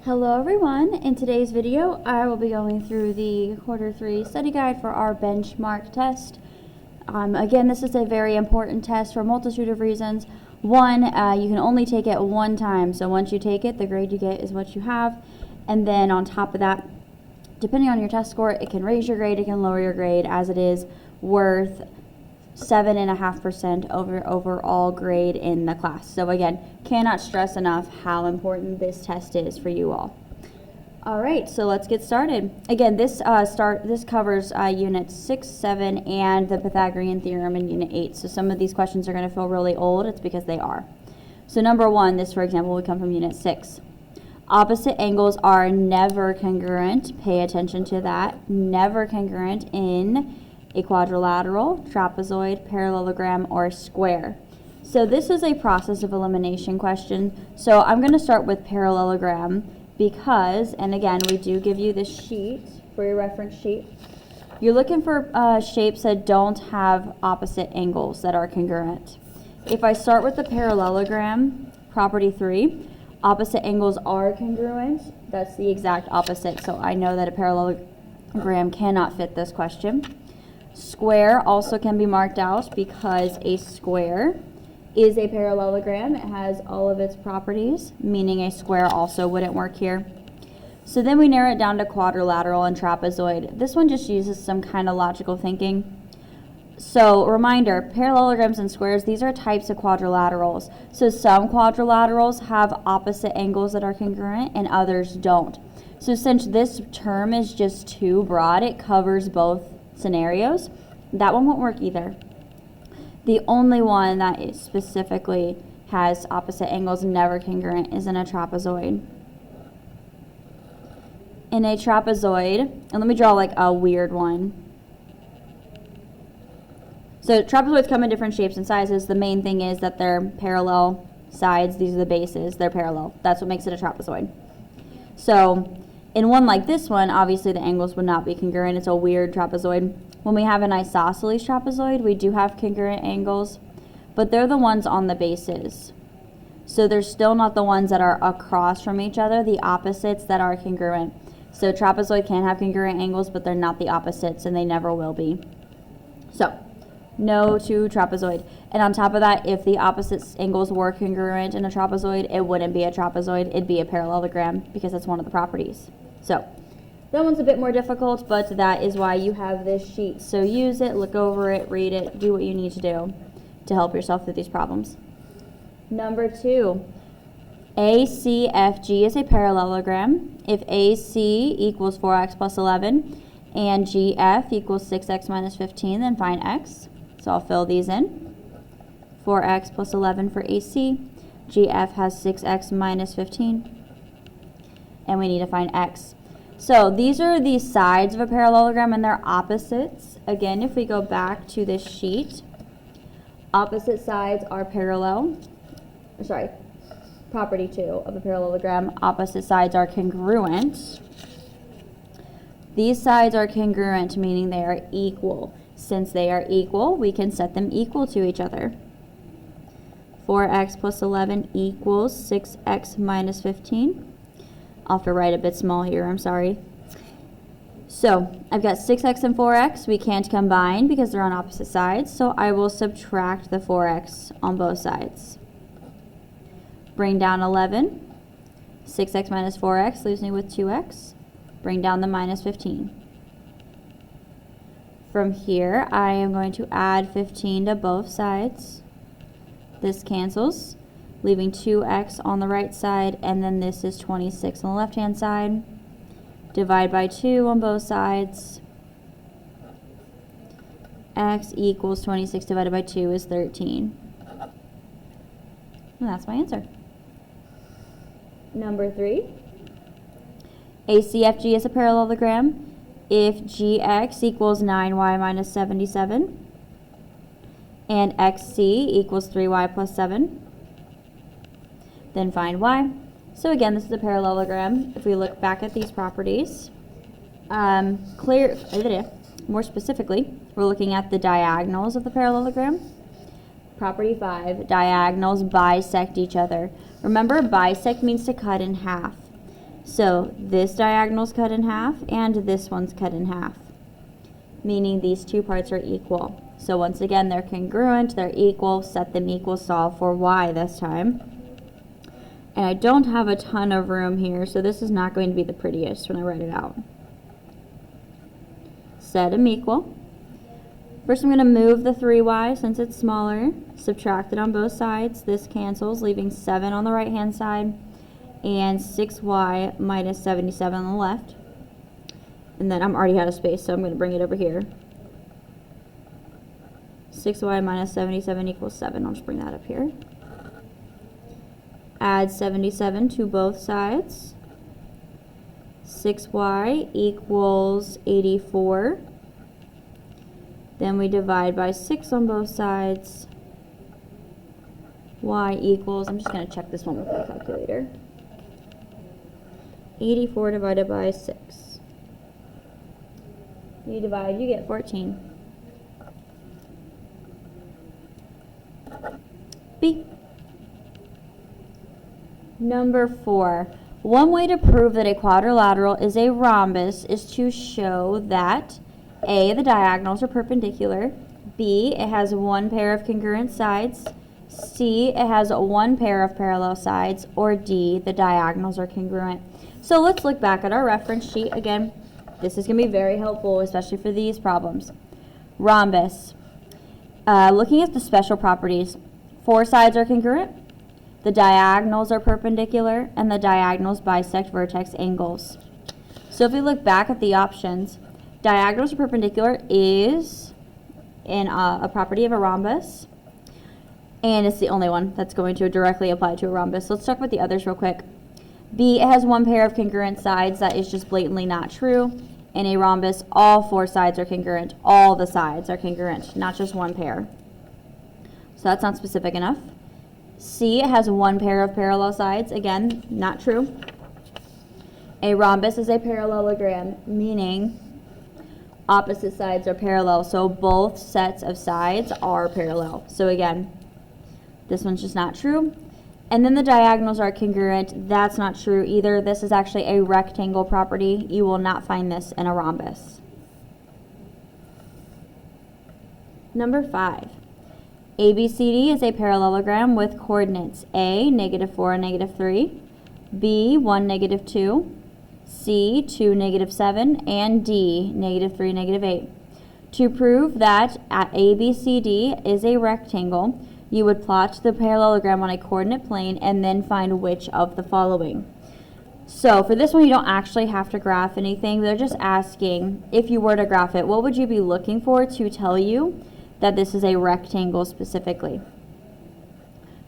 Hello everyone, in today's video I will be going through the quarter 3 study guide for our benchmark test. Again, this is a very important test for a multitude of reasons. One, you can only take it one time, so once you take it, the grade you get is what you have. And then on top of that, depending on your test score, it can raise your grade, it can lower your grade, as it is worth 7.5% over overall grade in the class. So again, cannot stress enough how important this test is for you all. All right, so let's get started. Again, this covers units 6, 7, and the Pythagorean theorem in unit 8. So some of these questions are going to feel really old. It's because they are. So number 1, this for example would come from unit 6. Opposite angles are never congruent. Pay attention to that. Never congruent in a quadrilateral, trapezoid, parallelogram, or square. So this is a process of elimination question. So I'm going to start with parallelogram because, and again, we do give you this sheet for your reference sheet. You're looking for shapes that don't have opposite angles that are congruent. If I start with the parallelogram, property 3, opposite angles are congruent. That's the exact opposite, so I know that a parallelogram cannot fit this question. Square also can be marked out because a square is a parallelogram. It has all of its properties, meaning a square also wouldn't work here. So then we narrow it down to quadrilateral and trapezoid. This one just uses some kind of logical thinking. So reminder, parallelograms and squares, these are types of quadrilaterals. So some quadrilaterals have opposite angles that are congruent and others don't. So since this term is just too broad, it covers both scenarios, that one won't work either. The only one that is specifically has opposite angles never congruent is in a trapezoid. In a trapezoid, and let me draw like a weird one. So trapezoids come in different shapes and sizes. The main thing is that they're parallel sides. These are the bases. They're parallel. That's what makes it a trapezoid. So in one like this one, obviously the angles would not be congruent. It's a weird trapezoid. When we have an isosceles trapezoid, we do have congruent angles, but they're the ones on the bases. So they're still not the ones that are across from each other, the opposites that are congruent. So trapezoid can have congruent angles, but they're not the opposites, and they never will be. So no to trapezoid. And on top of that, if the opposite angles were congruent in a trapezoid, it wouldn't be a trapezoid, it'd be a parallelogram because that's one of the properties. So that one's a bit more difficult, but that is why you have this sheet. So use it, look over it, read it, do what you need to do to help yourself through these problems. Number 2, ACFG is a parallelogram. If AC equals 4x plus 11 and GF equals 6x minus 15, then find x. So I'll fill these in. 4x plus 11 for AC. GF has 6x minus 15. And we need to find x. So these are the sides of a parallelogram and their opposites. Again, if we go back to this sheet, opposite sides are parallel. Property 2 of a parallelogram, opposite sides are congruent. These sides are congruent, meaning they are equal. Since they are equal, we can set them equal to each other. 4x plus 11 equals 6x minus 15. I'll have to write a bit small here, I'm sorry. So I've got 6x and 4x. We can't combine because they're on opposite sides, so I will subtract the 4x on both sides. Bring down 11. 6x minus 4x leaves me with 2x. Bring down the minus 15. From here, I am going to add 15 to both sides. This cancels, leaving 2x on the right side, and then this is 26 on the left-hand side. Divide by 2 on both sides. X equals 26 divided by 2 is 13. And that's my answer. Number 3. ACFG is a parallelogram. If GX equals 9y minus 77 and XC equals 3y plus 7, then find y. So again, this is a parallelogram. If we look back at these properties, more specifically, we're looking at the diagonals of the parallelogram. Property 5, diagonals bisect each other. Remember, bisect means to cut in half. So this diagonal's cut in half and this one's cut in half, meaning these two parts are equal. So once again, they're congruent, they're equal, set them equal, solve for y this time. And I don't have a ton of room here, so this is not going to be the prettiest when I write it out. Set them equal. First I'm going to move the 3y since it's smaller, subtract it on both sides. This cancels, leaving 7 on the right hand side and 6y minus 77 on the left. And then I'm already out of space, so I'm going to bring it over here. 6y minus 77 equals 7. I'll just bring that up here. Add 77 to both sides. 6y equals 84. Then we divide by 6 on both sides. Y equals, I'm just going to check this one with my calculator. 84 divided by 6. You divide, you get 14. B. Number 4. One way to prove that a quadrilateral is a rhombus is to show that A, the diagonals are perpendicular, B, it has one pair of congruent sides, C, it has one pair of parallel sides, or D, the diagonals are congruent. So let's look back at our reference sheet. Again, this is going to be very helpful, especially for these problems. Rhombus. Looking at the special properties, 4 sides are congruent, the diagonals are perpendicular, and the diagonals bisect vertex angles. So if we look back at the options, diagonals are perpendicular is a property of a rhombus, and it's the only one that's going to directly apply to a rhombus. Let's talk about the others real quick. B, it has one pair of congruent sides. That is just blatantly not true. In a rhombus, all 4 sides are congruent. All the sides are congruent, not just one pair. So that's not specific enough. C, it has one pair of parallel sides. Again, not true. A rhombus is a parallelogram, meaning opposite sides are parallel. So both sets of sides are parallel. So again, this one's just not true. And then the diagonals are congruent. That's not true either. This is actually a rectangle property. You will not find this in a rhombus. Number 5. ABCD is a parallelogram with coordinates A, -4 and -3, B, 1, -2, C, 2, -7, and D, -3, -8. To prove that ABCD is a rectangle, you would plot the parallelogram on a coordinate plane and then find which of the following. So for this one, you don't actually have to graph anything. They're just asking, if you were to graph it, what would you be looking for to tell you that this is a rectangle specifically?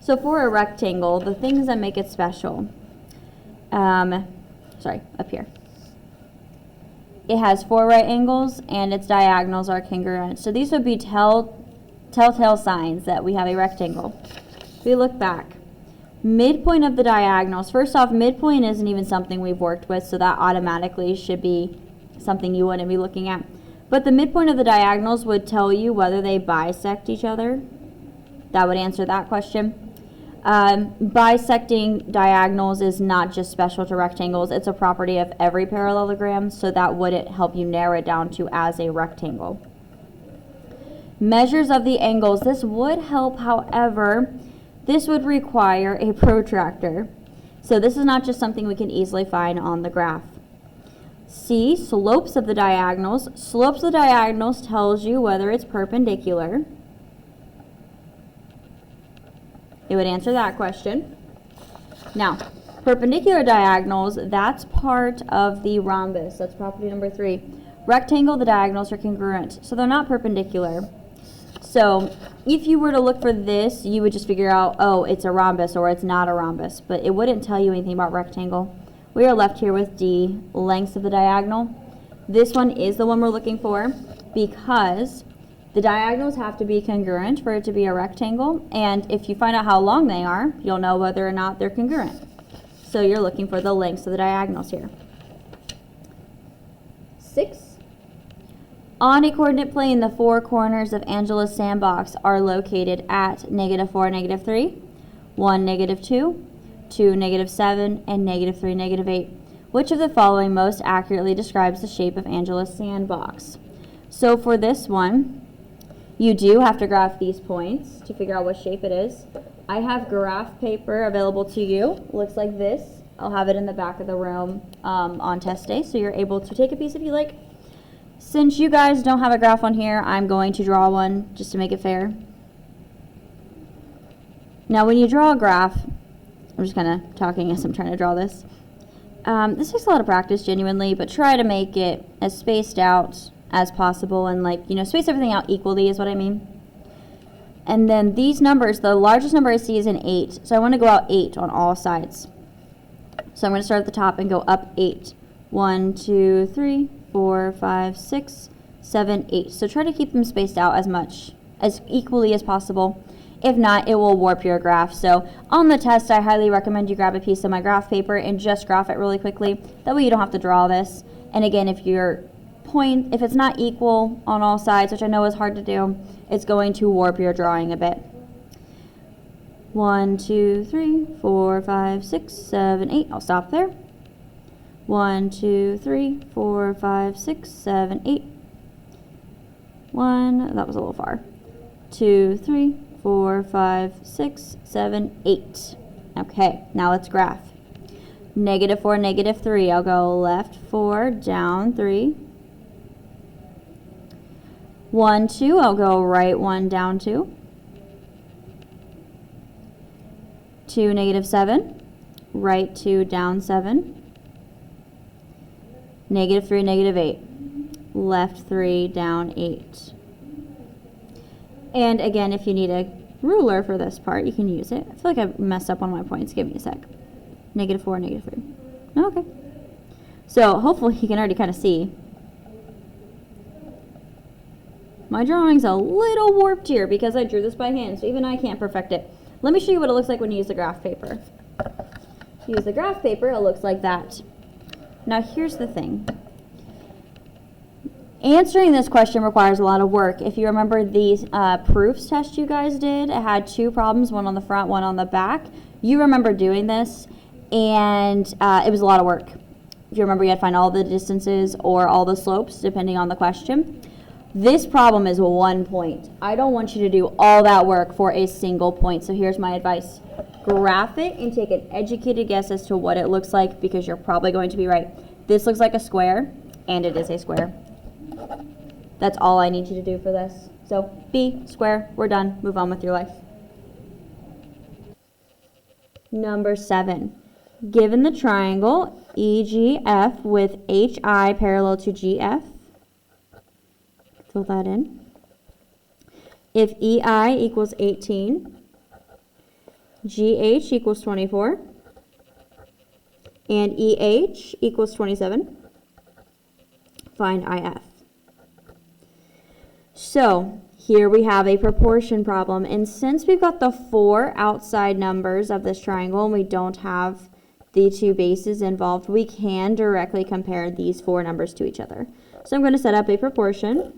So for a rectangle, the things that make it special, up here. It has 4 right angles and its diagonals are congruent. So these would be telltale signs that we have a rectangle. If we look back, midpoint of the diagonals, first off, midpoint isn't even something we've worked with, so that automatically should be something you wouldn't be looking at. But the midpoint of the diagonals would tell you whether they bisect each other. That would answer that question. Bisecting diagonals is not just special to rectangles. It's a property of every parallelogram, so that wouldn't help you narrow it down to as a rectangle. Measures of the angles. This would help, however, this would require a protractor. So this is not just something we can easily find on the graph. C, slopes of the diagonals. Slopes of the diagonals tells you whether it's perpendicular. It would answer that question. Now, perpendicular diagonals, that's part of the rhombus. That's property number 3. Rectangle, the diagonals are congruent, so they're not perpendicular. So if you were to look for this, you would just figure out, oh, it's a rhombus or it's not a rhombus, but it wouldn't tell you anything about rectangle. We are left here with D, lengths of the diagonal. This one is the one we're looking for because the diagonals have to be congruent for it to be a rectangle, and if you find out how long they are, you'll know whether or not they're congruent. So you're looking for the lengths of the diagonals here. 6. On a coordinate plane, the 4 corners of Angela's sandbox are located at -4, -3, 1, -2, 2, -7, and -3, -8. Which of the following most accurately describes the shape of Angela's sandbox? So for this one, you do have to graph these points to figure out what shape it is. I have graph paper available to you. Looks like this. I'll have it in the back of the room on test day, so you're able to take a piece if you like. Since you guys don't have a graph on here, I'm going to draw one just to make it fair. Now when you draw a graph, I'm just kind of talking as I'm trying to draw this. This takes a lot of practice, genuinely, but try to make it as spaced out as possible and, like, you know, space everything out equally is what I mean. And then these numbers, the largest number I see is an 8, so I want to go out 8 on all sides. So I'm going to start at the top and go up 8. 1, 2, 3, 4, 5, 6, 7, 8. So try to keep them spaced out as equally as possible. If not, it will warp your graph. So on the test, I highly recommend you grab a piece of my graph paper and just graph it really quickly. That way you don't have to draw this. And again, if it's not equal on all sides, which I know is hard to do, it's going to warp your drawing a bit. 1, 2, 3, 4, 5, 6, 7, 8. I'll stop there. 1, 2, 3, 4, 5, 6, 7, 8. 1, that was a little far. 2, 3, 4, 5, 6, 7, 8. Okay, now let's graph. -4, -3. I'll go left 4, down 3. 1, 2. I'll go right 1, down 2. 2, -7. Right 2, down 7. -3, -8. Left 3, down 8. And again, if you need a ruler for this part, you can use it. I feel like I messed up on my points. Give me a sec. -4, -3. Okay. So hopefully you can already kind of see. My drawing's a little warped here because I drew this by hand, so even I can't perfect it. Let me show you what it looks like when you use the graph paper. If you use the graph paper, it looks like that. Now here's the thing. Answering this question requires a lot of work. If you remember the proofs test you guys did, it had 2 problems, one on the front, one on the back. You remember doing this, and it was a lot of work. If you remember, you had to find all the distances or all the slopes, depending on the question. This problem is 1 point. I don't want you to do all that work for a single point, so here's my advice. Graph it and take an educated guess as to what it looks like, because you're probably going to be right. This looks like a square, and it is a square. That's all I need you to do for this. So B, square, we're done. Move on with your life. Number 7. Given the triangle EGF with HI parallel to GF, fill that in. If EI equals 18, GH equals 24, and EH equals 27, find IF. So here we have a proportion problem, and since we've got the 4 outside numbers of this triangle and we don't have the 2 bases involved, we can directly compare these 4 numbers to each other. So I'm going to set up a proportion.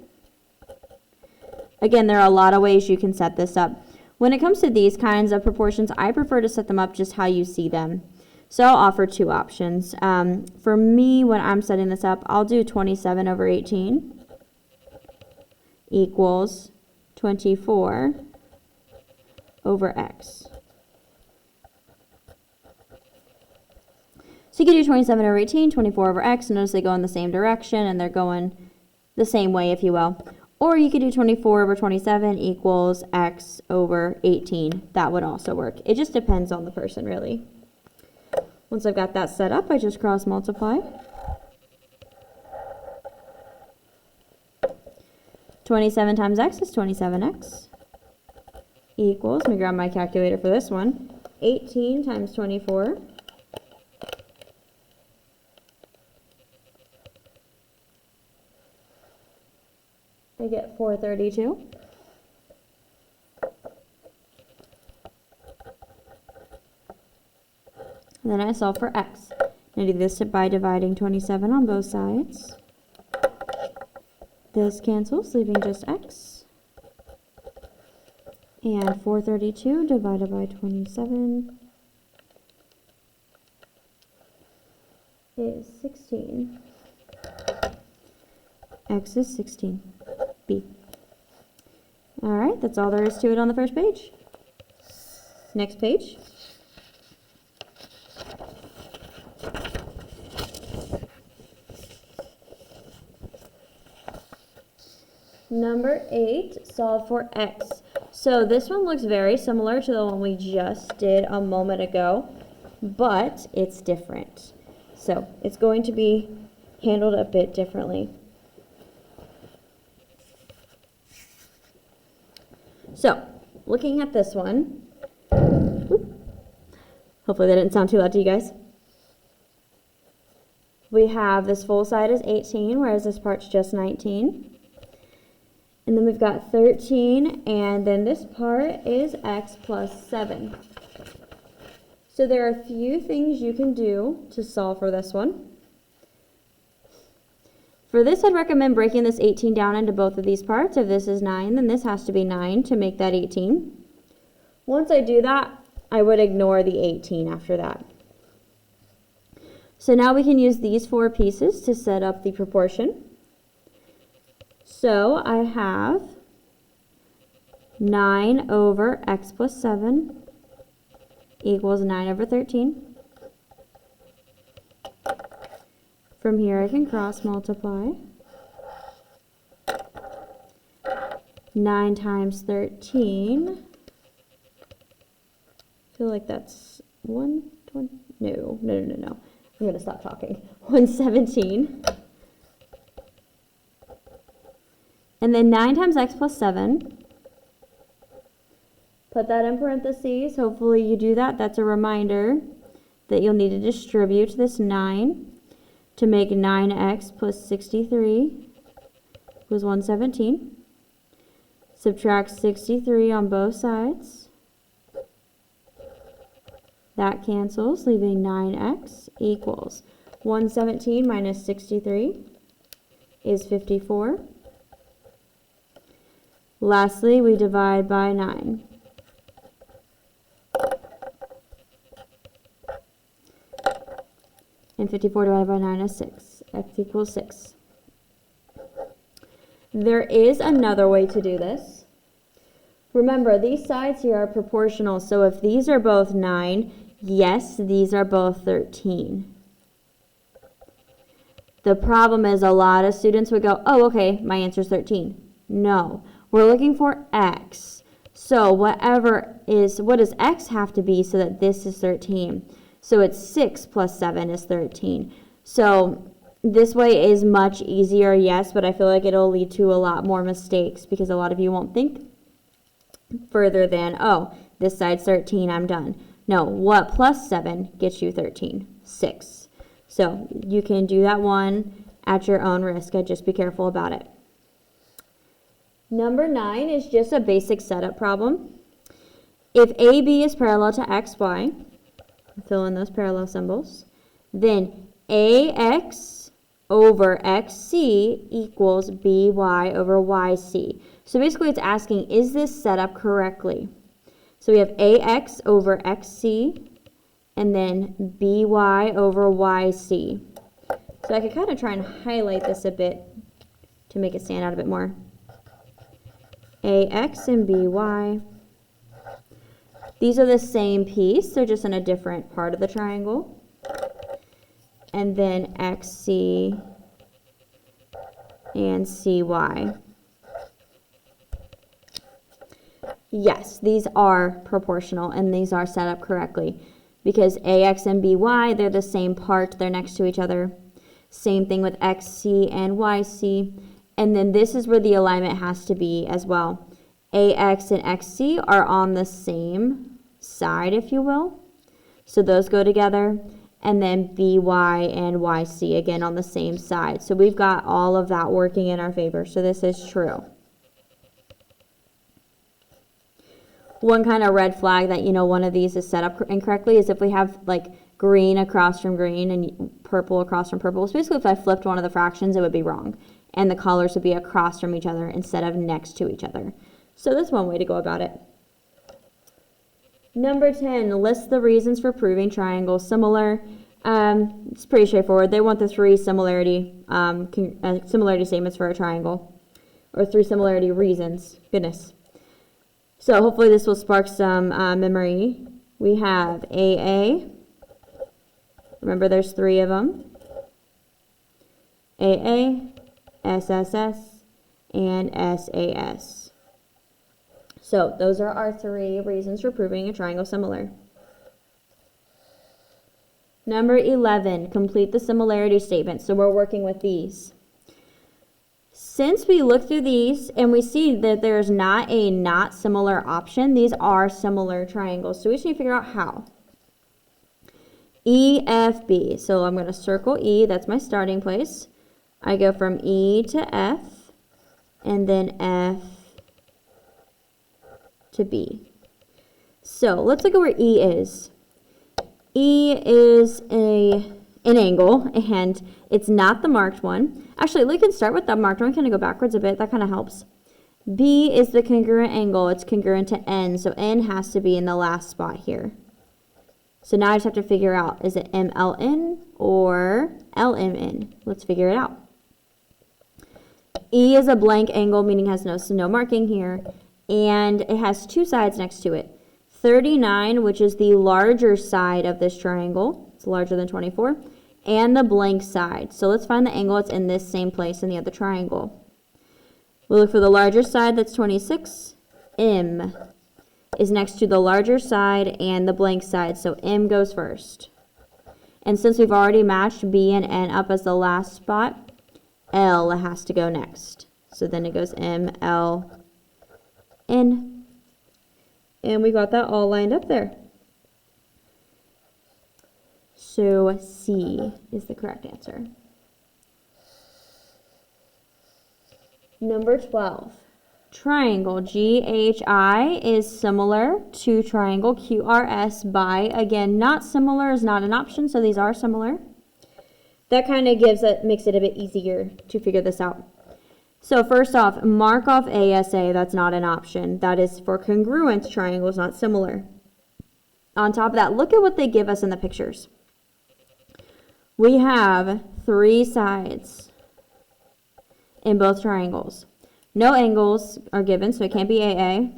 Again, there are a lot of ways you can set this up. When it comes to these kinds of proportions, I prefer to set them up just how you see them. So I'll offer 2 options. For me, when I'm setting this up, I'll do 27 over 18 equals 24 over x. So you can do 27 over 18, 24 over x. Notice they go in the same direction and they're going the same way, if you will. Or you could do 24 over 27 equals x over 18. That would also work. It just depends on the person, really. Once I've got that set up, I just cross multiply. 27 times x is 27x equals, let me grab my calculator for this one, 18 times 24 I get 432. And then I solve for x. I do this by dividing 27 on both sides. This cancels, leaving just x. And 432 divided by 27 is 16. X is 16. B. All right, that's all there is to it on the first page. Next page. Number 8, solve for x. So this one looks very similar to the one we just did a moment ago, but it's different. So it's going to be handled a bit differently. So looking at this one, hopefully that didn't sound too loud to you guys. We have this full side is 18, whereas this part's just 19. And then we've got 13, and then this part is x plus 7. So there are a few things you can do to solve for this one. For this, I'd recommend breaking this 18 down into both of these parts. If this is 9, then this has to be 9 to make that 18. Once I do that, I would ignore the 18 after that. So now we can use these 4 pieces to set up the proportion. So I have 9 over x plus 7 equals 9 over 13. From here I can cross multiply. 9 times 13. I feel like that's 120. No. I'm going to stop talking. 117. And then 9 times x plus 7. Put that in parentheses. Hopefully you do that. That's a reminder that you'll need to distribute this 9 to make 9x plus 63 equals 117. Subtract 63 on both sides. That cancels, leaving 9x equals 117 minus 63 is 54. Lastly, we divide by 9. And 54 divided by 9 is 6. X equals 6. There is another way to do this. Remember, these sides here are proportional, so if these are both 9, yes, these are both 13. The problem is a lot of students would go, oh, okay, my answer is 13. No. We're looking for x. So what does x have to be so that this is 13? So it's 6 plus 7 is 13. So this way is much easier, yes, but I feel like it'll lead to a lot more mistakes because a lot of you won't think further than, oh, this side's 13, I'm done. No, what plus 7 gets you 13? 6. So you can do that one at your own risk. Just be careful about it. Number 9 is just a basic setup problem. If AB is parallel to XY, fill in those parallel symbols, then AX over XC equals BY over YC. So basically it's asking, is this set up correctly? So we have AX over XC and then BY over YC. So I could kind of try and highlight this a bit to make it stand out a bit more. AX and BY. These are the same piece, they're just in a different part of the triangle. And then XC and CY. Yes, these are proportional and these are set up correctly because AX and BY, they're the same part, they're next to each other. Same thing with XC and YC. And then this is where the alignment has to be as well. AX and XC are on the same side, if you will. So those go together. And then BY and YC, again, on the same side. So we've got all of that working in our favor. So this is true. One kind of red flag that, one of these is set up incorrectly is if we have, like, green across from green and purple across from purple. So basically, if I flipped one of the fractions, it would be wrong. And the colors would be across from each other instead of next to each other. So that's one way to go about it. Number 10, list the reasons for proving triangles similar. It's pretty straightforward. They want the three similarity statements for a triangle, or three similarity reasons. Goodness. So hopefully this will spark some memory. We have AA. Remember, there's three of them. AA, SSS, and SAS. So those are our three reasons for proving a triangle similar. Number 11, complete the similarity statement. So we're working with these. Since we look through these and we see that there's not a not similar option, these are similar triangles. So we just need to figure out how. EFB. So I'm going to circle E. That's my starting place. I go from E to F, and then F to B. So let's look at where E is. E is an angle, and it's not the marked one. Actually, we can start with the marked one. Kind of go backwards a bit. That kind of helps. B is the congruent angle. It's congruent to N, so N has to be in the last spot here. So now I just have to figure out, is it MLN or LMN? Let's figure it out. E is a blank angle, meaning it has no marking here, and it has two sides next to it. 39, which is the larger side of this triangle, it's larger than 24, and the blank side. So let's find the angle that's in this same place in the other triangle. We'll look for the larger side, that's 26. M is next to the larger side and the blank side, so M goes first. And since we've already matched B and N up as the last spot, L has to go next. So then it goes M, L, N. And we got that all lined up there. So C is the correct answer. Number 12. Triangle GHI is similar to triangle QRS by, again, not similar is not an option, so these are similar. That kind of makes it a bit easier to figure this out. So first off, mark off ASA, that's not an option. That is for congruent triangles, not similar. On top of that, look at what they give us in the pictures. We have three sides in both triangles. No angles are given, so it can't be AA.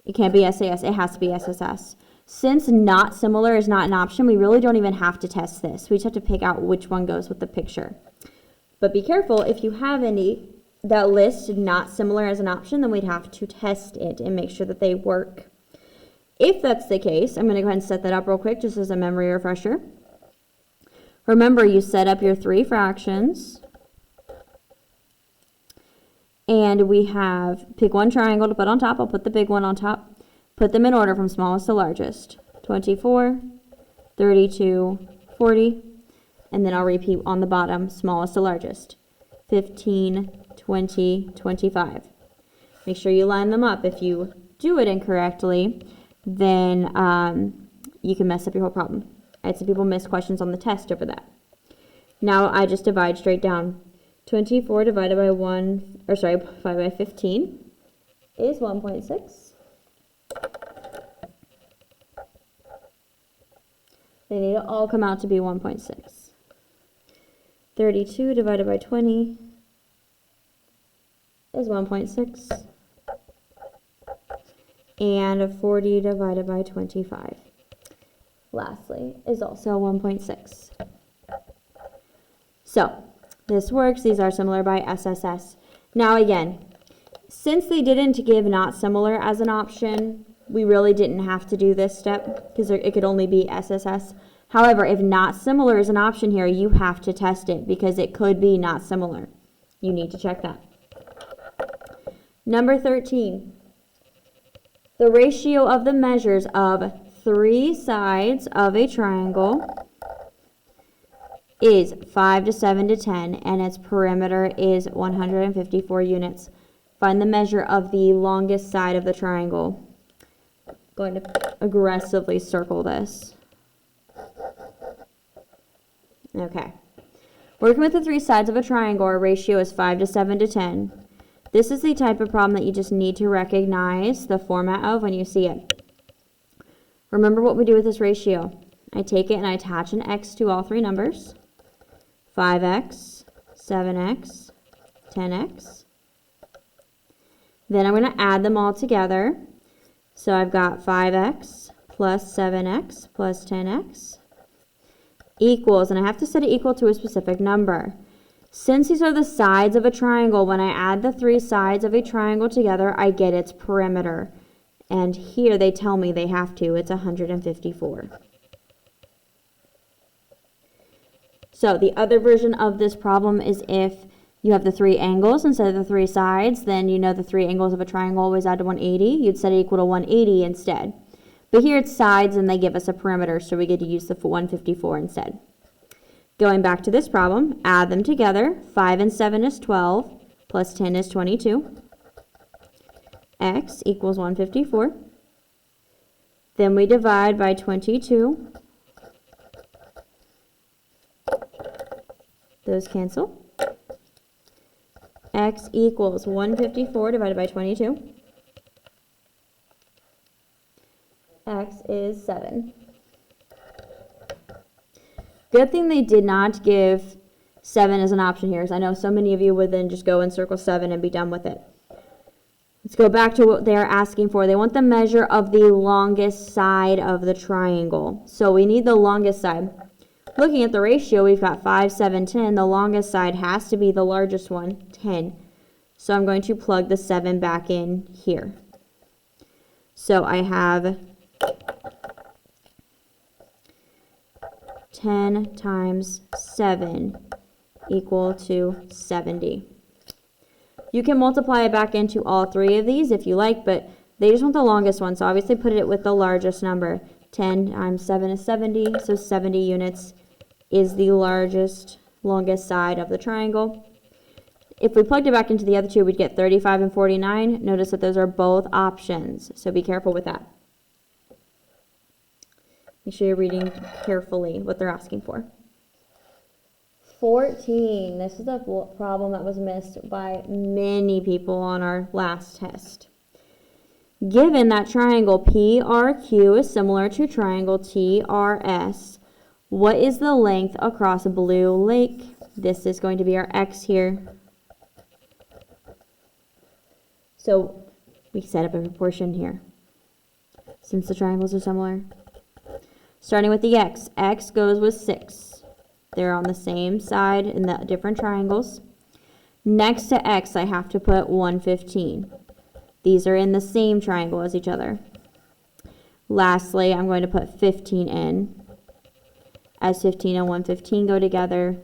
It can't be SAS. It has to be SSS. Since not similar is not an option, we really don't even have to test this. We just have to pick out which one goes with the picture. But be careful, if you have any that list not similar as an option, then we'd have to test it and make sure that they work. If that's the case, I'm going to go ahead and set that up real quick just as a memory refresher. Remember, you set up your three fractions. And we have, pick one triangle to put on top. I'll put the big one on top. Put them in order from smallest to largest. 24, 32, 40. And then I'll repeat on the bottom, smallest to largest. 15, 20, 25. Make sure you line them up. If you do it incorrectly, then you can mess up your whole problem. I had some people miss questions on the test over that. Now I just divide straight down. 24 divided by 5 by 15 is 1.6. They need to all come out to be 1.6. 32 divided by 20 is 1.6. And 40 divided by 25, lastly, is also 1.6. So, this works. These are similar by SSS. Now again, since they didn't give not similar as an option, we really didn't have to do this step because it could only be SSS. However, if not similar is an option here, you have to test it because it could be not similar. You need to check that. Number 13. The ratio of the measures of three sides of a triangle is 5 to 7 to 10, and its perimeter is 154 units. Find the measure of the longest side of the triangle. I'm going to aggressively circle this. Okay. Working with the three sides of a triangle, our ratio is 5 to 7 to 10. This is the type of problem that you just need to recognize the format of when you see it. Remember what we do with this ratio. I take it and I attach an x to all three numbers. 5x, 7x, 10x. Then I'm going to add them all together. So I've got 5x plus 7x plus 10x equals, and I have to set it equal to a specific number. Since these are the sides of a triangle, when I add the three sides of a triangle together, I get its perimeter. And here they tell me they have to. It's 154. So the other version of this problem is if you have the three angles instead of the three sides, then you know the three angles of a triangle always add to 180. You'd set it equal to 180 instead. But here it's sides and they give us a perimeter, so we get to use the 154 instead. Going back to this problem, add them together. 5 and 7 is 12, plus 10 is 22. X equals 154. Then we divide by 22. Those cancel. X equals 154 divided by 22. X is 7. Good thing they did not give 7 as an option here, because I know so many of you would then just go and circle 7 and be done with it. Let's go back to what they're asking for. They want the measure of the longest side of the triangle. So we need the longest side. Looking at the ratio, we've got 5, 7, 10. The longest side has to be the largest one, 10. So I'm going to plug the 7 back in here. So I have 10 times 7 equal to 70. You can multiply it back into all three of these if you like, but they just want the longest one, so obviously put it with the largest number. 10 times 7 is 70, so 70 units is the longest side of the triangle. If we plugged it back into the other two, we'd get 35 and 49. Notice that those are both options, so be careful with that. Make sure you're reading carefully what they're asking for. 14. This is a problem that was missed by many people on our last test. Given that triangle PRQ is similar to triangle TRS, what is the length across Blue Lake? This is going to be our X here. So we set up a proportion here, since the triangles are similar. Starting with the X, X goes with 6. They're on the same side in the different triangles. Next to X, I have to put 115. These are in the same triangle as each other. Lastly, I'm going to put 15 in, as 15 and 115 go together,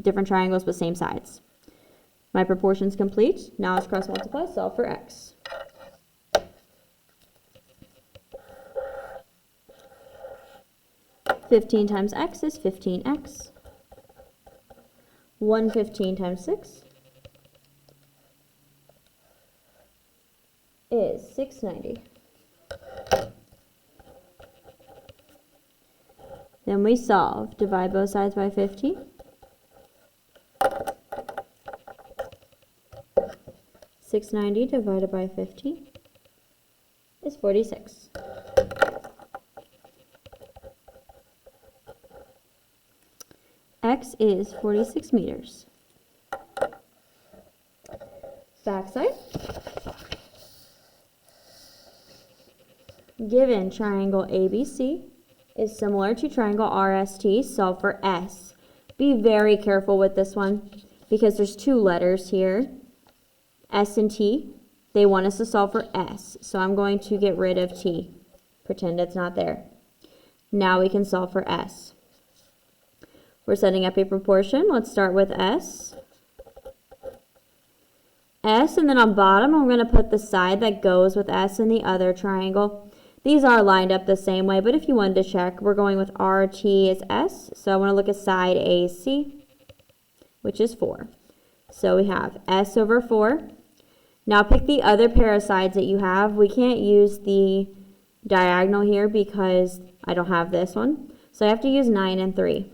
different triangles but same sides. My proportion's complete. Now let's cross multiply, solve for X. Fifteen times X is 15X. 115 times 6 is 690. Then we solve. Divide both sides by 50. 690 divided by 50 is 46. X is 46 meters. Backside. Given triangle ABC is similar to triangle RST, solve for S. Be very careful with this one because there's two letters here, S and T. They want us to solve for S, so I'm going to get rid of T. Pretend it's not there. Now we can solve for S. We're setting up a proportion. Let's start with S. S, and then on bottom, I'm going to put the side that goes with S in the other triangle. These are lined up the same way, but if you wanted to check, we're going with RT is S. So I want to look at side AC, which is 4. So we have S over 4. Now pick the other pair of sides that you have. We can't use the diagonal here because I don't have this one. So I have to use 9 and 3.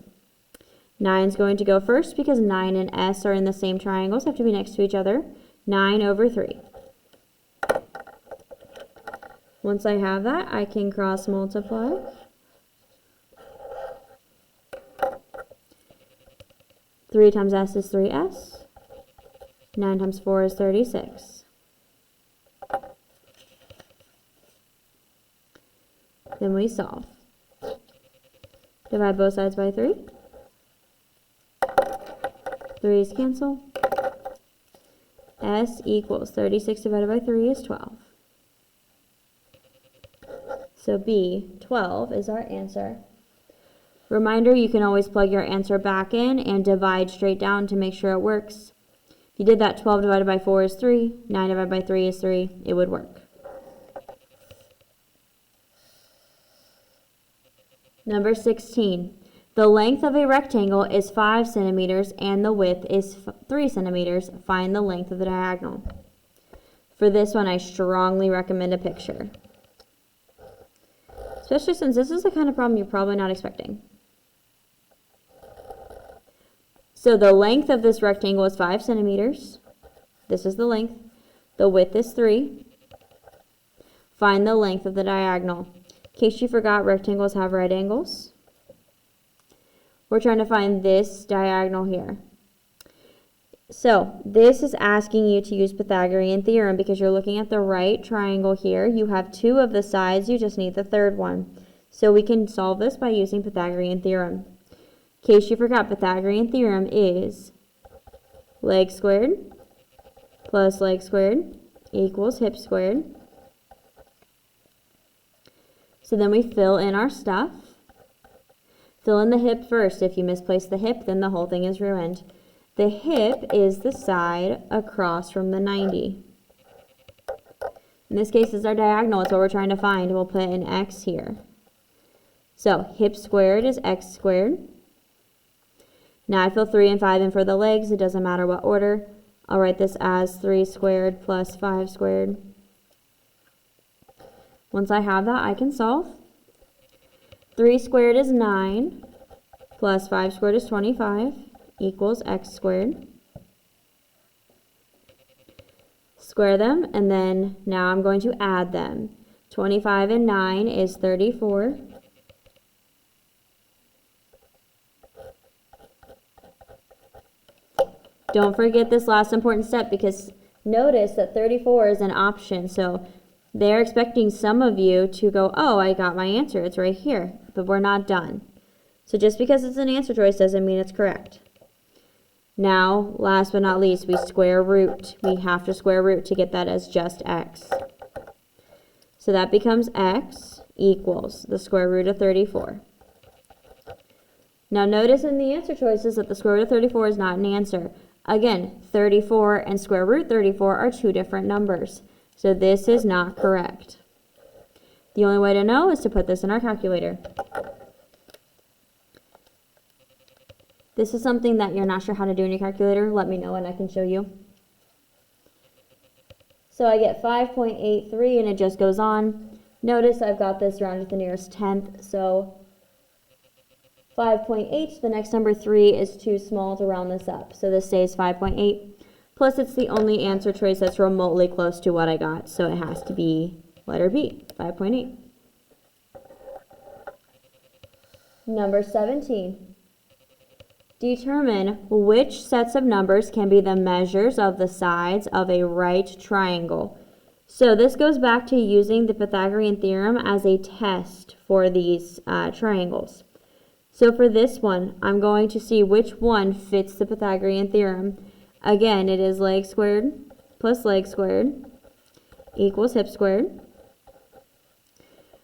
9 is going to go first because 9 and S are in the same triangles, have to be next to each other. 9 over 3. Once I have that, I can cross multiply. 3 times s is 3s. 9 times 4 is 36. Then we solve. Divide both sides by 3. 3's cancel. S equals 36 divided by 3 is 12. So B, 12 is our answer. Reminder, you can always plug your answer back in and divide straight down to make sure it works. If you did that, 12 divided by 4 is 3, 9 divided by 3 is 3, it would work. Number 16. The length of a rectangle is 5 centimeters and the width is 3 centimeters. Find the length of the diagonal. For this one, I strongly recommend a picture. Especially since this is the kind of problem you're probably not expecting. So the length of this rectangle is 5 centimeters. This is the length. The width is 3. Find the length of the diagonal. In case you forgot, rectangles have right angles. We're trying to find this diagonal here. So this is asking you to use Pythagorean theorem because you're looking at the right triangle here. You have 2 of the sides, you just need the third one. So we can solve this by using Pythagorean theorem. In case you forgot, Pythagorean theorem is leg squared plus leg squared equals hip squared. So then we fill in our stuff. Fill in the hip first. If you misplace the hip, then the whole thing is ruined. The hip is the side across from the 90. In this case, it's our diagonal. It's what we're trying to find. We'll put an x here. So hip squared is x squared. Now I fill 3 and 5 in for the legs. It doesn't matter what order. I'll write this as 3 squared plus 5 squared. Once I have that, I can solve. 3 squared is 9 plus 5 squared is 25 equals x squared. Square them, and then now I'm going to add them. 25 and 9 is 34. Don't forget this last important step because notice that 34 is an option. So they're expecting some of you to go, oh, I got my answer. It's right here. But we're not done. So just because it's an answer choice doesn't mean it's correct. Now, last but not least, we square root. We have to square root to get that as just x. So that becomes x equals the square root of 34. Now notice in the answer choices that the square root of 34 is not an answer. Again, 34 and square root 34 are 2 different numbers. So this is not correct. The only way to know is to put this in our calculator. This is something that you're not sure how to do in your calculator. Let me know and I can show you. So I get 5.83 and it just goes on. Notice I've got this rounded to the nearest tenth. So 5.8, the next number 3 is too small to round this up. So this stays 5.8. Plus it's the only answer choice that's remotely close to what I got. So it has to be letter B, 5.8. Number 17. Determine which sets of numbers can be the measures of the sides of a right triangle. So this goes back to using the Pythagorean theorem as a test for these triangles. So for this one, I'm going to see which one fits the Pythagorean theorem. Again, it is leg squared plus leg squared equals hip squared.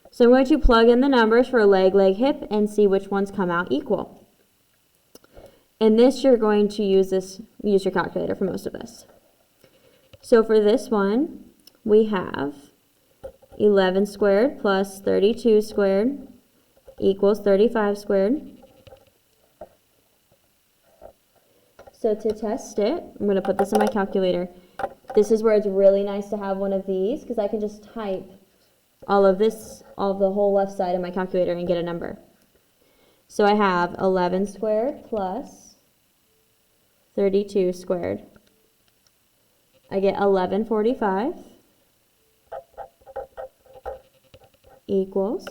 So I'm going to plug in the numbers for leg, leg, hip and see which ones come out equal. In this, you're going to use your calculator for most of this. So for this one, we have 11 squared plus 32 squared equals 35 squared. So to test it, I'm going to put this in my calculator. This is where it's really nice to have one of these because I can just type all of the whole left side of my calculator and get a number. So I have 11 squared plus 32 squared. I get 1145 equals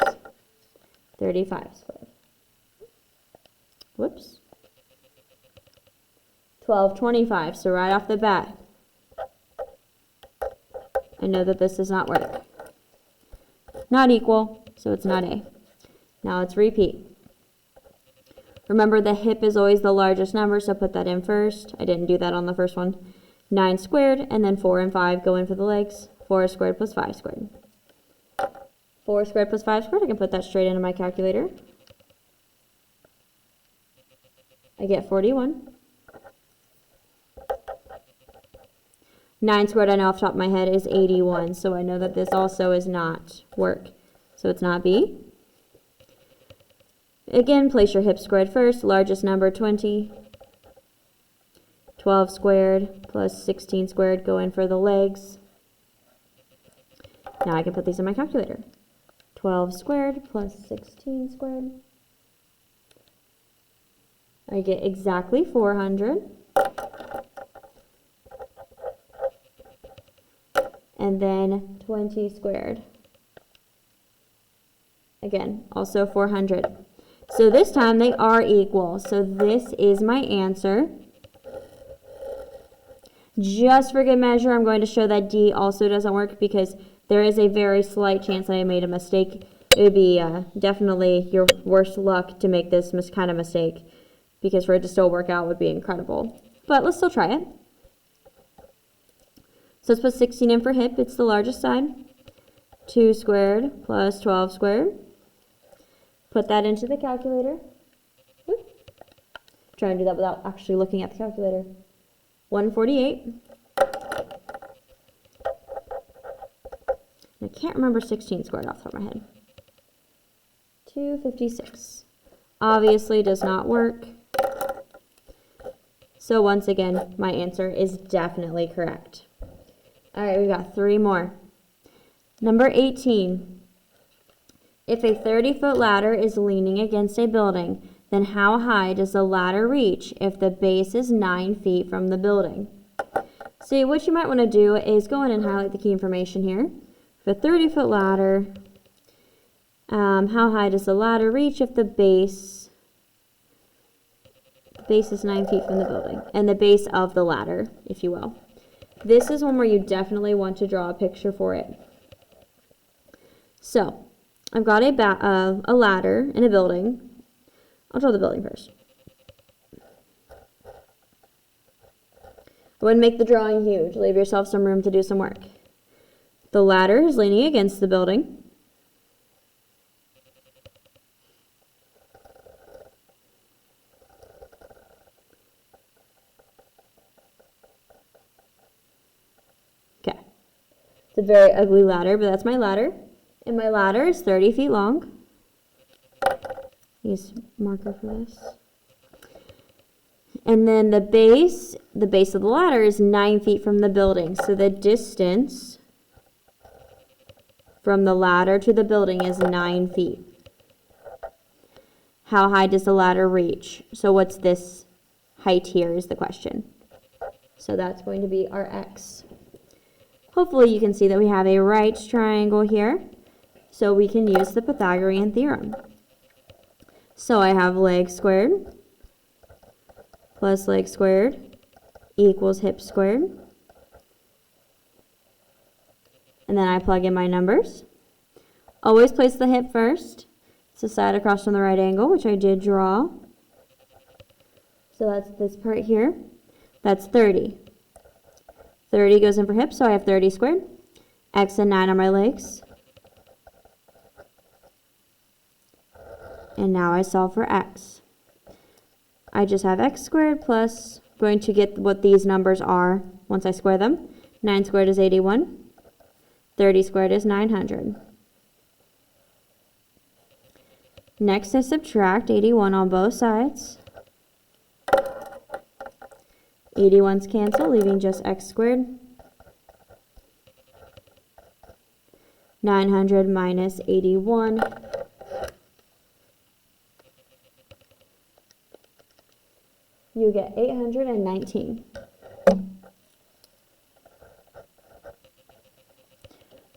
35 squared. Whoops. 1225. So right off the bat, I know that this does not work. Not equal, so it's not A. Now let's repeat. Remember, the hip is always the largest number, so put that in first. I didn't do that on the first one. 9 squared, and then 4 and 5 go in for the legs. 4 squared plus 5 squared. 4 squared plus 5 squared, I can put that straight into my calculator. I get 41. 9 squared, I know off the top of my head, is 81, so I know that this also is not work. So it's not B. Again, place your hip squared first. Largest number, 20. 12 squared plus 16 squared go in for the legs. Now I can put these in my calculator. 12 squared plus 16 squared. I get exactly 400. And then 20 squared. Again, also 400. So this time they are equal. So this is my answer. Just for good measure, I'm going to show that D also doesn't work because there is a very slight chance that I made a mistake. It would be definitely your worst luck to make this kind of mistake, because for it to still work out would be incredible. But let's still try it. So let's put 16 in for hip. It's the largest side. 2 squared plus 12 squared. Put that into the calculator. Try and do that without actually looking at the calculator. 148. I can't remember 16 squared off the top of my head. 256. Obviously does not work. So once again, my answer is definitely correct. All right, we got 3 more. Number 18. If a 30-foot ladder is leaning against a building, then how high does the ladder reach if the base is 9 feet from the building? See, what you might want to do is go in and highlight the key information here. For a 30-foot ladder, how high does the ladder reach if the base is 9 feet from the building? And the base of the ladder, if you will. This is one where you definitely want to draw a picture for it. So, I've got a ladder in a building. I'll draw the building first. I wouldn't make the drawing huge. Leave yourself some room to do some work. The ladder is leaning against the building. Okay. It's a very ugly ladder, but that's my ladder. And my ladder is 30 feet long. Use marker for this. And then the base of the ladder is 9 feet from the building. So the distance from the ladder to the building is 9 feet. How high does the ladder reach? So what's this height here is the question. So that's going to be our x. Hopefully you can see that we have a right triangle here. So we can use the Pythagorean theorem. So I have leg squared plus leg squared equals hip squared. And then I plug in my numbers. Always place the hip first. It's the side across from the right angle, which I did draw. So that's this part here. That's 30. 30 goes in for hip, so I have 30 squared. X and 9 on my legs. And now I solve for x. I just have x squared plus, going to get what these numbers are once I square them. 9 squared is 81. 30 squared is 900. Next, I subtract 81 on both sides. 81's cancel, leaving just x squared. 900 minus 81. You get 819.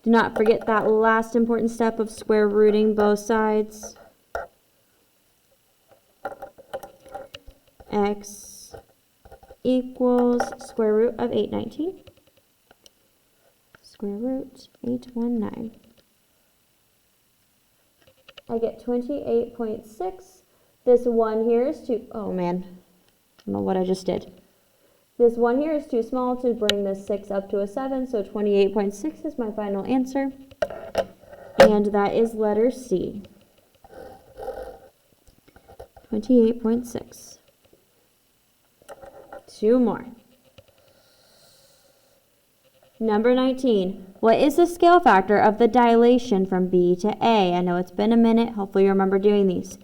Do not forget that last important step of square rooting both sides. X equals square root of 819. Square root 819. I get 28.6. This one here is too, oh man, I don't know what I just did. This one here is too small to bring this 6 up to a 7, so 28.6 is my final answer. And that is letter C. 28.6. Two more. Number 19. What is the scale factor of the dilation from B to A? I know it's been a minute. Hopefully you remember doing these.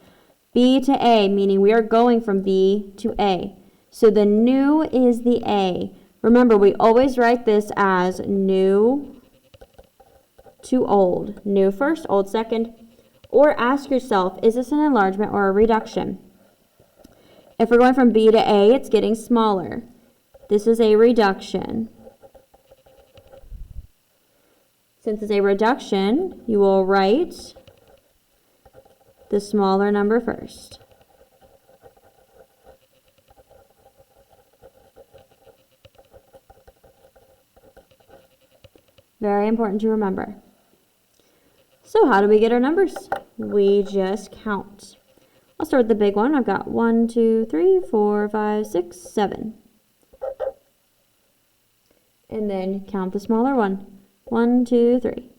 B to A, meaning we are going from B to A. So the new is the A. Remember, we always write this as new to old. New first, old second. Or ask yourself, is this an enlargement or a reduction? If we're going from B to A, it's getting smaller. This is a reduction. Since it's a reduction, you will write the smaller number first. Very important to remember. So how do we get our numbers? We just count. I'll start with the big one. I've got 1, 2, 3, 4, 5, 6, 7. And then count the smaller one. 1, 2, 3.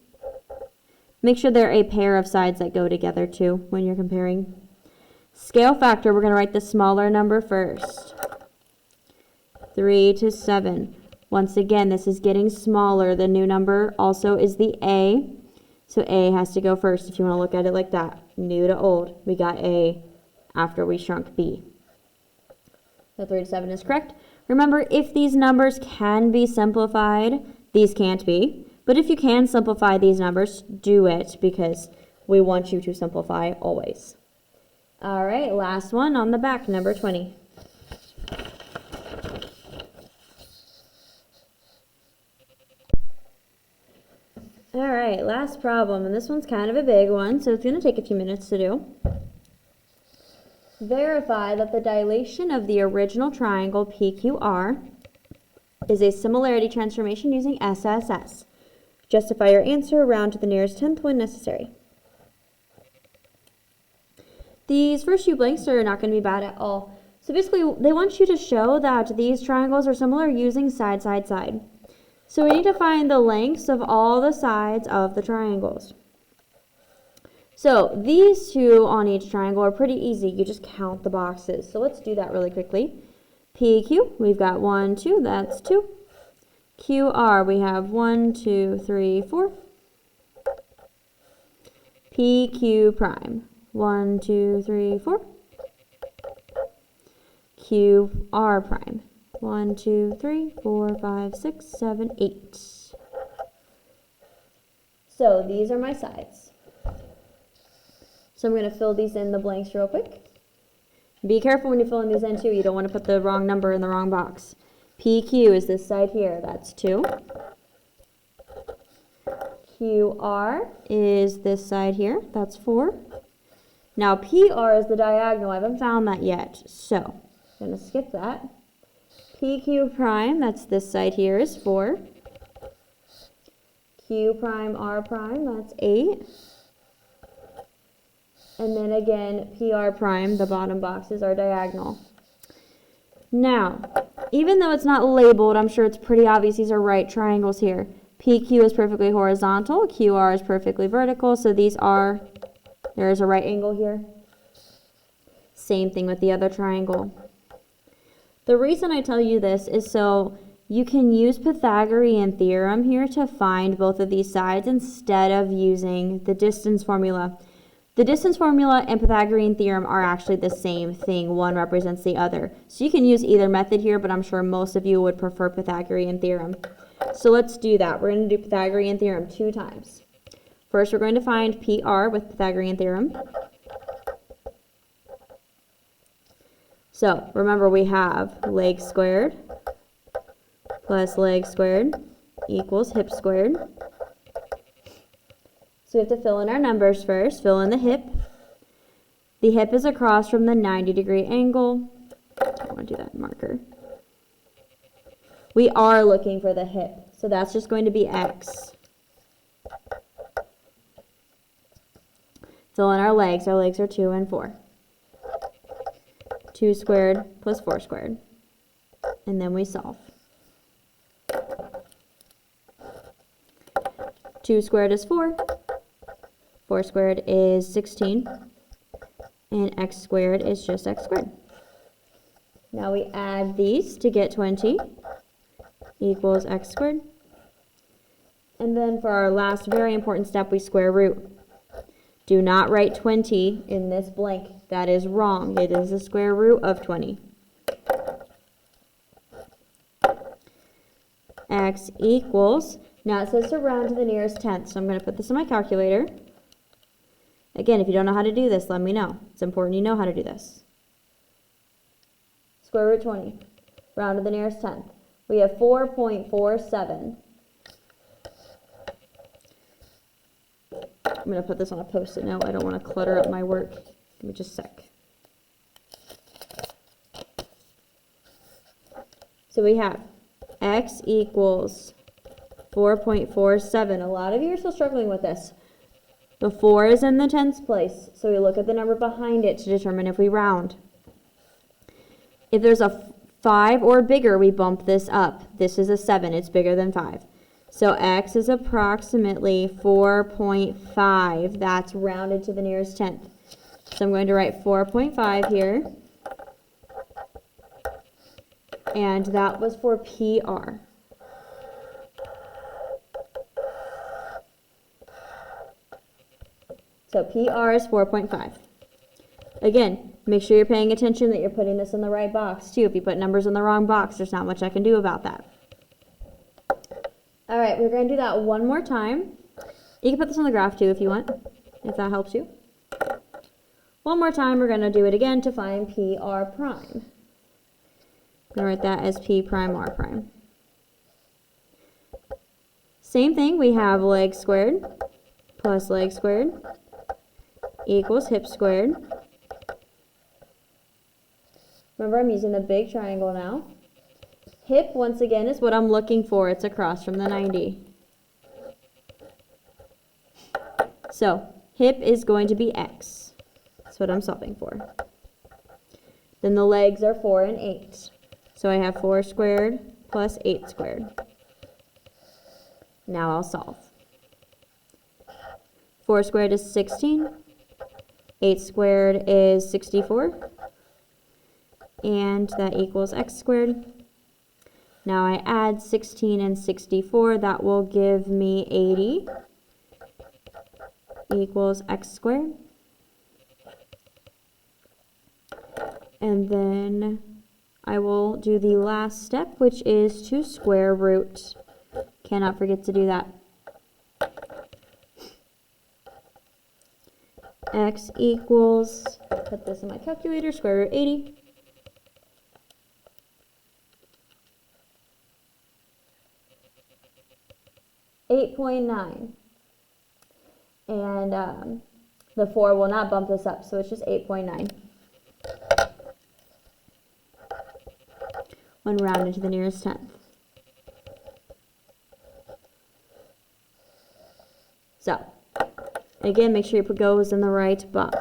Make sure they're a pair of sides that go together too when you're comparing. Scale factor, we're going to write the smaller number first. 3 to 7. Once again, this is getting smaller. The new number also is the A. So A has to go first if you want to look at it like that. New to old. We got A after we shrunk B. So 3 to 7 is correct. Remember, if these numbers can be simplified, these can't be. But if you can simplify these numbers, do it because we want you to simplify always. All right, last one on the back, number 20. All right, last problem, and this one's kind of a big one, so it's going to take a few minutes to do. Verify that the dilation of the original triangle PQR is a similarity transformation using SSS. Justify your answer, round to the nearest tenth when necessary. These first few blanks are not going to be bad at all. So basically, they want you to show that these triangles are similar using side, side, side. So we need to find the lengths of all the sides of the triangles. So these two on each triangle are pretty easy. You just count the boxes. So let's do that really quickly. PQ, we've got 1, 2, that's 2. QR, we have 1, 2, 3, 4. PQ prime, 1, 2, 3, 4. QR prime, 1, 2, 3, 4, 5, 6, 7, 8. So these are my sides. So I'm going to fill these in the blanks real quick. Be careful when you fill in these in too. You don't want to put the wrong number in the wrong box. PQ is this side here. That's 2. QR is this side here. That's 4. Now PR is the diagonal. I haven't found that yet. So I'm going to skip that. PQ prime, that's this side here, is 4. Q prime, R prime, that's 8. And then again, PR prime, the bottom boxes are diagonal. Now, even though it's not labeled, I'm sure it's pretty obvious these are right triangles here. PQ is perfectly horizontal, QR is perfectly vertical, so there is a right angle here. Same thing with the other triangle. The reason I tell you this is so you can use Pythagorean theorem here to find both of these sides instead of using the distance formula. The distance formula and Pythagorean theorem are actually the same thing. One represents the other. So you can use either method here, but I'm sure most of you would prefer Pythagorean theorem. So let's do that. We're going to do Pythagorean theorem 2 times. First, we're going to find PR with Pythagorean theorem. So remember, we have leg squared plus leg squared equals hip squared. So we have to fill in our numbers first. Fill in the hip. The hip is across from the 90-degree angle. I want to do that in marker. We are looking for the hip, so that's just going to be x. Fill in our legs. Our legs are 2 and 4. 2 squared plus 4 squared. And then we solve. 2 squared is 4. 4 squared is 16. And x squared is just x squared. Now we add these to get 20 equals x squared. And then for our last very important step, we square root. Do not write 20 in this blank. That is wrong. It is the square root of 20. X equals, now it says to round to the nearest tenth, so I'm going to put this in my calculator. Again, if you don't know how to do this, let me know. It's important you know how to do this. Square root 20, round to the nearest tenth. We have 4.47. I'm going to put this on a Post-it note. I don't want to clutter up my work. Give me just a sec. So we have x equals 4.47. A lot of you are still struggling with this. The 4 is in the tens place, so we look at the number behind it to determine if we round. If there's a 5 or bigger, we bump this up. This is a 7. It's bigger than 5. So x is approximately 4.5. That's rounded to the nearest tenth. So I'm going to write 4.5 here. And that was for PR. So PR is 4.5. Again, make sure you're paying attention that you're putting this in the right box too. If you put numbers in the wrong box, there's not much I can do about that. All right, we're going to do that one more time. You can put this on the graph too if you want, if that helps you. One more time, we're going to do it again to find PR prime. I'm going to write that as P prime R prime. Same thing, we have leg squared plus leg squared equals hip squared. Remember, I'm using the big triangle now. Hip, once again, is what I'm looking for. It's across from the 90. So, hip is going to be x. That's what I'm solving for. Then the legs are 4 and 8. So I have 4 squared plus 8 squared. Now I'll solve. 4 squared is 16. 8 squared is 64. And that equals x squared. Now I add 16 and 64. That will give me 80 equals x squared. And then I will do the last step, which is to square root. Cannot forget to do that. X equals, put this in my calculator, square root 80. .9. And the 4 will not bump this up, so it's just 8.9. When rounded to the nearest tenth. So, again, make sure you put goes in the right box.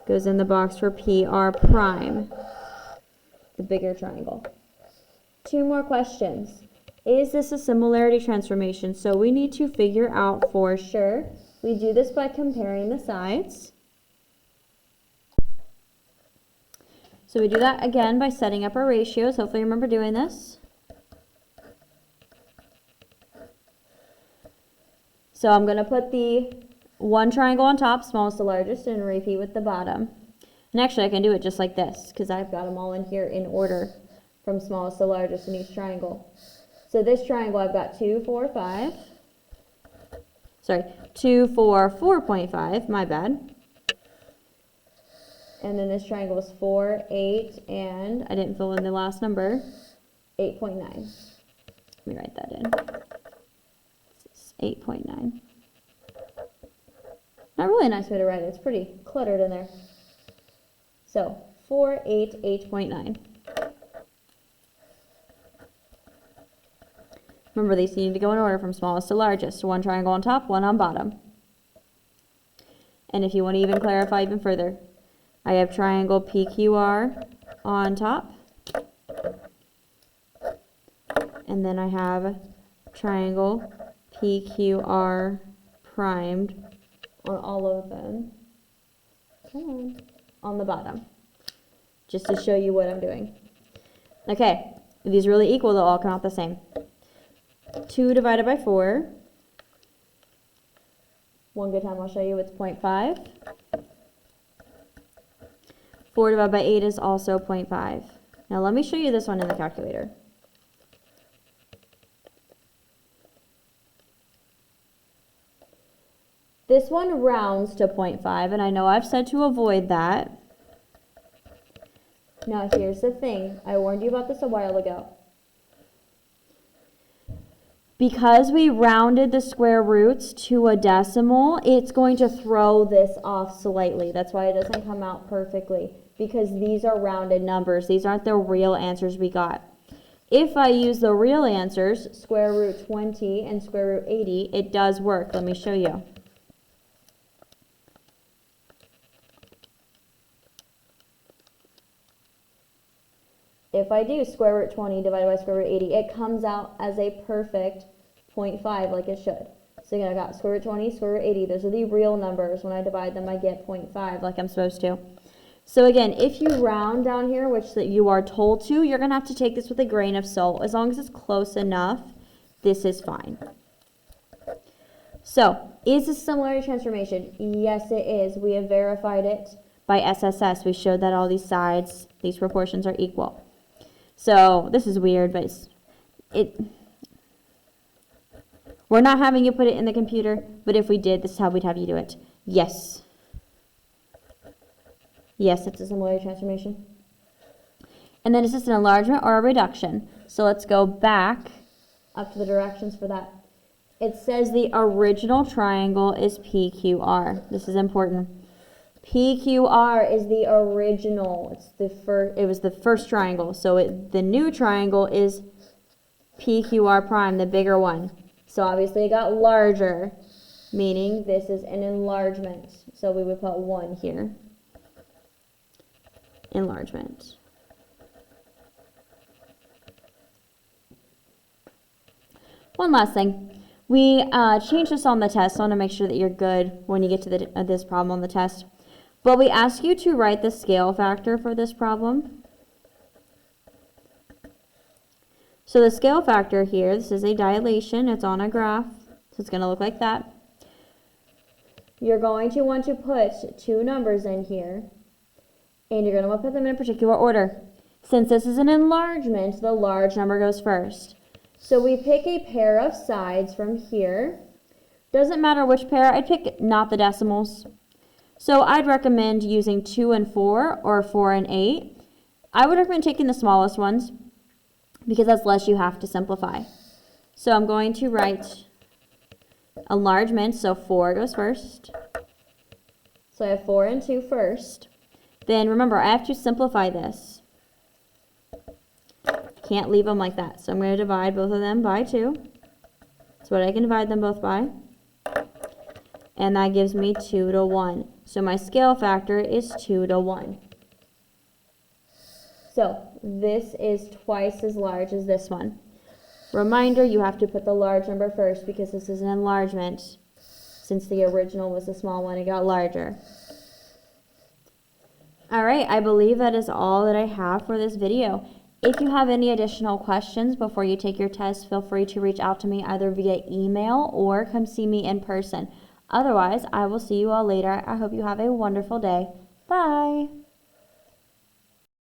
Goes in the box for PR prime, the bigger triangle. 2 more questions. Is this a similarity transformation? So we need to figure out for sure. We do this by comparing the sides. So we do that again by setting up our ratios. Hopefully you remember doing this. So I'm going to put the one triangle on top, smallest to largest, and repeat with the bottom. And actually I can do it just like this because I've got them all in here in order from smallest to largest in each triangle. So this triangle I've got 2, 4, 5. Sorry, 2, 4, 4.5, my bad. And then this triangle is 4, 8, and I didn't fill in the last number, 8.9. Let me write that in. 8.9. Not really a nice way to write it. It's pretty cluttered in there. So 4, 8, 8.9. Remember, these need to go in order from smallest to largest. One triangle on top, one on bottom. And if you want to even clarify even further, I have triangle PQR on top. And then I have triangle PQR primed on all of them. Come on the bottom. Just to show you what I'm doing. Okay, if these are really equal, they'll all come out the same. 2 divided by 4. One good time I'll show you it's 0.5. 4 divided by 8 is also 0.5. Now let me show you this one in the calculator. This one rounds to 0.5, and I know I've said to avoid that. Now here's the thing. I warned you about this a while ago. Because we rounded the square roots to a decimal, it's going to throw this off slightly. That's why it doesn't come out perfectly, because these are rounded numbers. These aren't the real answers we got. If I use the real answers, square root 20 and square root 80, it does work. Let me show you. If I do square root 20 divided by square root 80, it comes out as a perfect 0.5 like it should. So again, I got square root 20, square root 80. Those are the real numbers. When I divide them, I get 0.5 like I'm supposed to. So again, if you round down here, which that you are told to, you're going to have to take this with a grain of salt. As long as it's close enough, this is fine. So, is this similarity transformation? Yes, it is. We have verified it by SSS. We showed that all these sides, these proportions are equal. So this is weird, but we're not having you put it in the computer, but if we did, this is how we'd have you do it. Yes. Yes, it's a similarity transformation. And then is this an enlargement or a reduction? So let's go back up to the directions for that. It says the original triangle is PQR. This is important. PQR is the original. It was the first triangle. So the new triangle is PQR prime, the bigger one. So obviously it got larger, meaning this is an enlargement. So we would put 1 here. Enlargement. One last thing. We changed this on the test, so I want to make sure that you're good when you get to this problem on the test. But we ask you to write the scale factor for this problem. So the scale factor here, this is a dilation. It's on a graph, so it's going to look like that. You're going to want to put 2 numbers in here, and you're going to want to put them in a particular order. Since this is an enlargement, the large number goes first. So we pick a pair of sides from here. Doesn't matter which pair. I'd pick not the decimals. So I'd recommend using 2 and 4 or 4 and 8. I would recommend taking the smallest ones because that's less you have to simplify. So I'm going to write enlargement, so 4 goes first. So I have 4 and 2 first. Then remember, I have to simplify this. Can't leave them like that. So I'm going to divide both of them by 2. That's what I can divide them both by. And that gives me 2 to 1. So my scale factor is 2 to 1. So this is twice as large as this one. Reminder, you have to put the large number first because this is an enlargement. Since the original was a small one, it got larger. All right, I believe that is all that I have for this video. If you have any additional questions before you take your test, feel free to reach out to me either via email or come see me in person. Otherwise, I will see you all later. I hope you have a wonderful day. Bye.